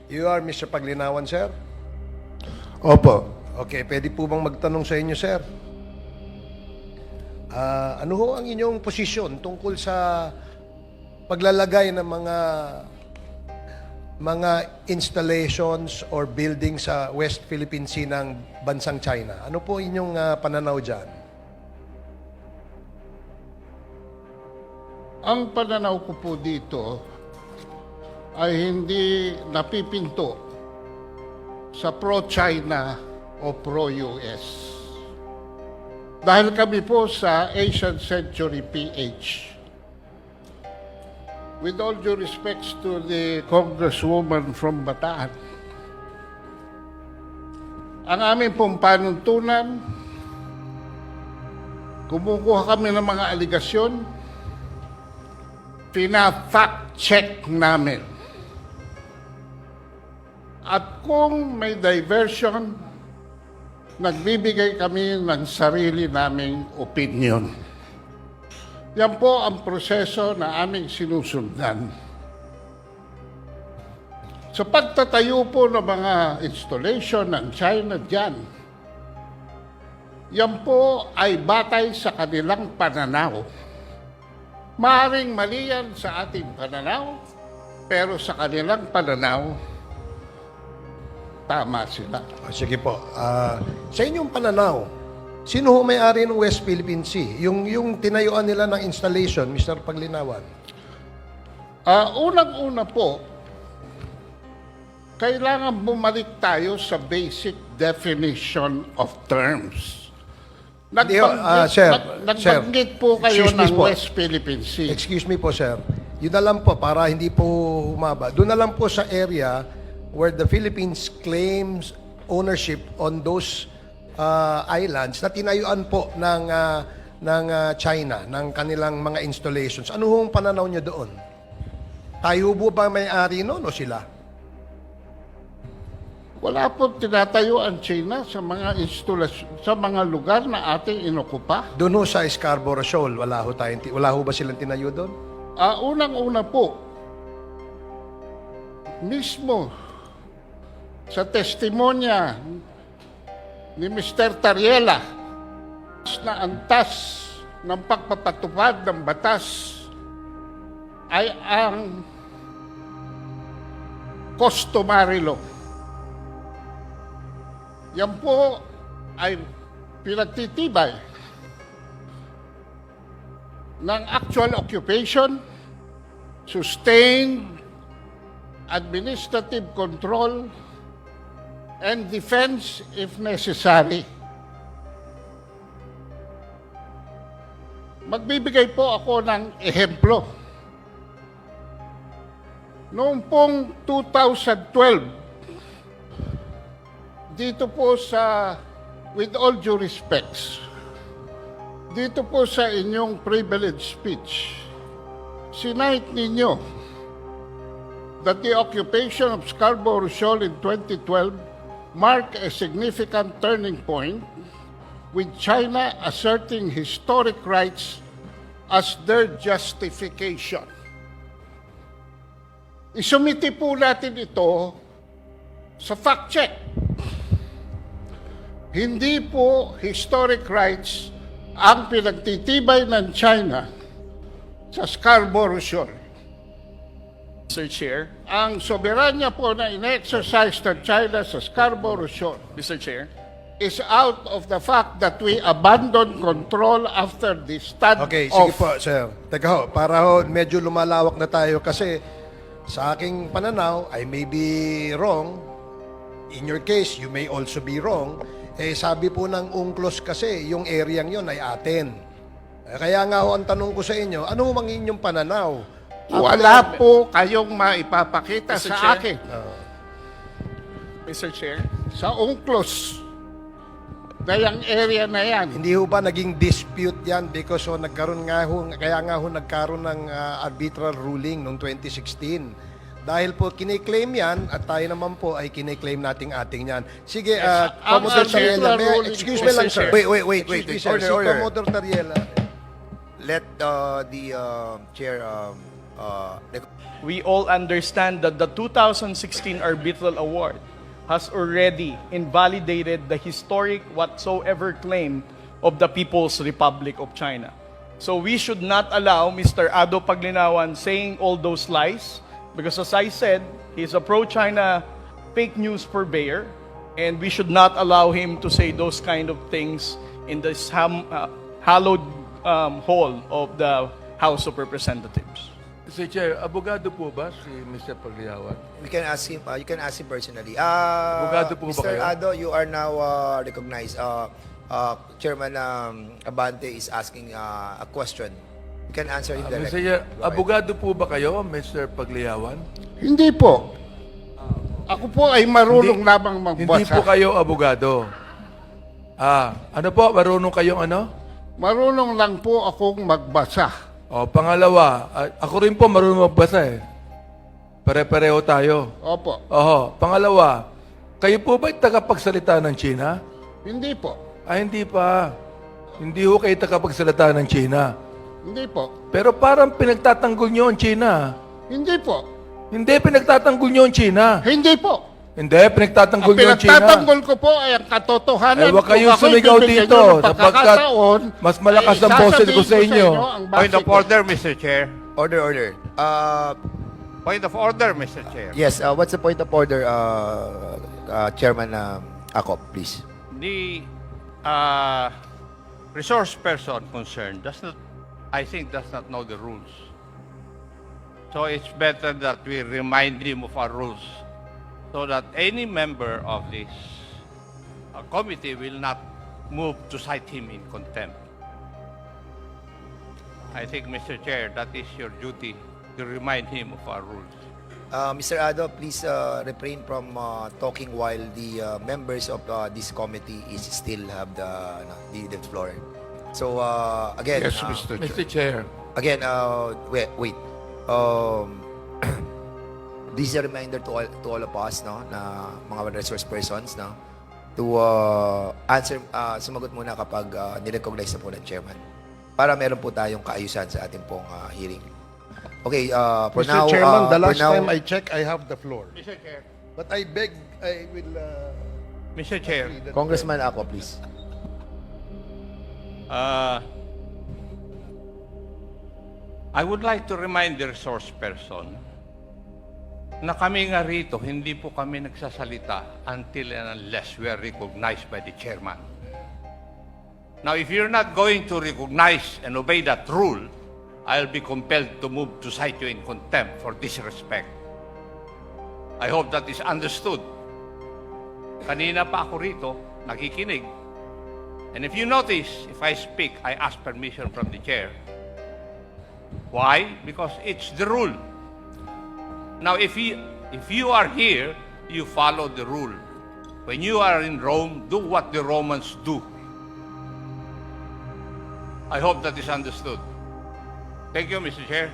You are Mr. Paglinawan, sir? Opo. Okay, pwede po bang magtanong sa inyo, sir? Ano ho ang inyong posisyon tungkol sa paglalagay ng mga installations or buildings sa West Philippine Sea ng bansang China? Ano po inyong pananaw dyan? Ang pananaw ko po dito ay hindi napipinto sa pro-China o pro-US. Dahil kami po sa Asian Century PH. With all due respects to the Congresswoman from Bataan, ang aming pong panuntunan, kumukuha kami ng mga aligasyon, pina-fact check namin. At kung may diversion, nagbibigay kami ng sarili naming opinion. Yan po ang proseso na aming sinusundan. Sa pagtatayo po ng mga installation ng China dyan, yan po ay batay sa kanilang pananaw. Maaring mali yan sa ating pananaw, pero sa kanilang pananaw, tama sila. Sige po. Sa inyong pananaw, sino ho may-ari ng West Philippine Sea? Yung tinayuan nila ng installation, Mr. Paglinawan. Unang-una po, kailangan bumalik tayo sa basic definition of terms. Nagbanggit po kayo ng West Philippine Sea. Excuse me po, sir. Yun na lang po, para hindi po humaba. Doon na lang po sa area where the Philippines claims ownership on those islands na tinayuan po ng China, ng kanilang mga installations. Ano hong pananaw niyo doon? Tayo po ba may-ari noon o sila? Wala po tinatayo ang China sa mga instalasyon, sa mga lugar na ating inokupa. Doon ho sa Scarborough Shoal, wala ho ba silang tinayo doon? Unang-una po, mismo sa testimonya ni Mr. Tariela na antas ng pagpapatupad ng batas ay ang customary law. Yan po ay pinagtitibay ng actual occupation, sustained administrative control, and defense if necessary. Magbibigay po ako ng ehemplo. Noong pong 2012, dito po sa, with all due respects, dito po sa inyong privilege speech, sinight ninyo that the occupation of Scarborough Shoal in 2012 marked a significant turning point, with China asserting historic rights as their justification. Isumiti po natin ito sa fact check. Hindi po historic rights ang pinagtitibay ng China sa Scarborough Shoal. Mr. Chair. Ang soberanya po na in-exercise ng China sa Scarborough Shoal Mr. Chair. is out of the fact that we abandoned control after the stand Okay, sige off. po, sir. Teka ho, para ho, medyo lumalawak na tayo kasi sa aking pananaw, I may be wrong. In your case, you may also be wrong. Sabi po ng UNCLOS kasi, yung area yon ay atin. Kaya nga ho, ang tanong ko sa inyo, ano ang inyong pananaw? Wala po kayong maipapakita Mr. sa Chair. akin Mr. Chair. sa UNCLOS na yung area na yan. Hindi ho ba naging dispute yan because kaya nga ho nagkaroon ng arbitral ruling noong 2016. Dahil po kiniklaim yan at tayo naman po ay kiniklaim nating ating yan. Sige, ang Commodore Tariela, arbitral ruling excuse po, me lang, Mr. sir. Chair. Wait. Excuse me, sir. Order, Si order. Commodore Tariela. Let the chair We all understand that the 2016 Arbitral Award has already invalidated the historic whatsoever claim of the People's Republic of China. So we should not allow Mr. Ado Paglinawan saying all those lies, because as I said, he's a pro-China fake news purveyor, and we should not allow him to say those kind of things in this hallowed hall of the House of Representatives. Mr. Chair, abogado po ba si Mr. Pagliawan? We can ask him. You can ask him personally. Abogado po ba Mr. kayo? Ado, you are now recognized. Chairman Abante is asking a question. You can answer him Mr. directly. Chair, Go ahead. abogado po ba kayo, Mr. Pagliawan? Hindi po. Ako po ay marunong lamang Hindi magbasa. po kayo abogado. Ano po? Marunong kayong ano? Marunong lang po akong magbasa. O, pangalawa, ako rin po marunong magbasa eh. Pare-pareho tayo. Opo. Oho, pangalawa, kayo po ba'y tagapagsalita ng China? Hindi po. Hindi pa. Hindi ho kayo tagapagsalita ng China. Hindi po. Pero parang pinagtatanggol nyo ang China. Hindi po. Hindi, pinagtatanggol nyo ang China. Hindi po. Hindi, pinagtatanggol Ang nyo ang China. pinagtatanggol ko po ay ang katotohanan. Eh, huwag kayong Kung ako'y sumigaw bibigyan dito, nyo ng sapagkat pagkakataon, mas malakas ay ang boses ko sasabihin sa inyo. ang Point base of ko. order, Mr. Chair. Order. Point of order, Mr. Chair. Yes. What's the point of order, Chairman Akop, please? The resource person concerned I think, does not know the rules. So it's better that we remind him of our rules so that any member of this committee will not move to cite him in contempt. I think, Mr. Chair, that is your duty to remind him of our rules. Mr. Ado, please refrain from talking while the members of this committee is still have the floor. So again, Yes, Mr. Chair. Mr. Chair, again, wait. This is a reminder to all of us, no, na mga resource persons, no, to answer, sumagot muna kapag nirecognize na po ng chairman. Para meron po tayong kaayusan sa ating pong hearing. Okay, for Mr. now, Chairman, the for last now, time I check, I have the floor. Mr. Chair. But I beg, I will... Mr. Chair. agree that- Congressman Ako, please. I would like to remind the resource person na kami nga rito, hindi po kami nagsasalita until and unless we are recognized by the chairman. Now, if you're not going to recognize and obey that rule, I'll be compelled to move to cite you in contempt for disrespect. I hope that is understood. Kanina pa ako rito, nakikinig. And if you notice, if I speak, I ask permission from the chair. Why? Because it's the rule. Now, if you are here, you follow the rule. When you are in Rome, do what the Romans do. I hope that is understood. Thank you, Mr. Chair.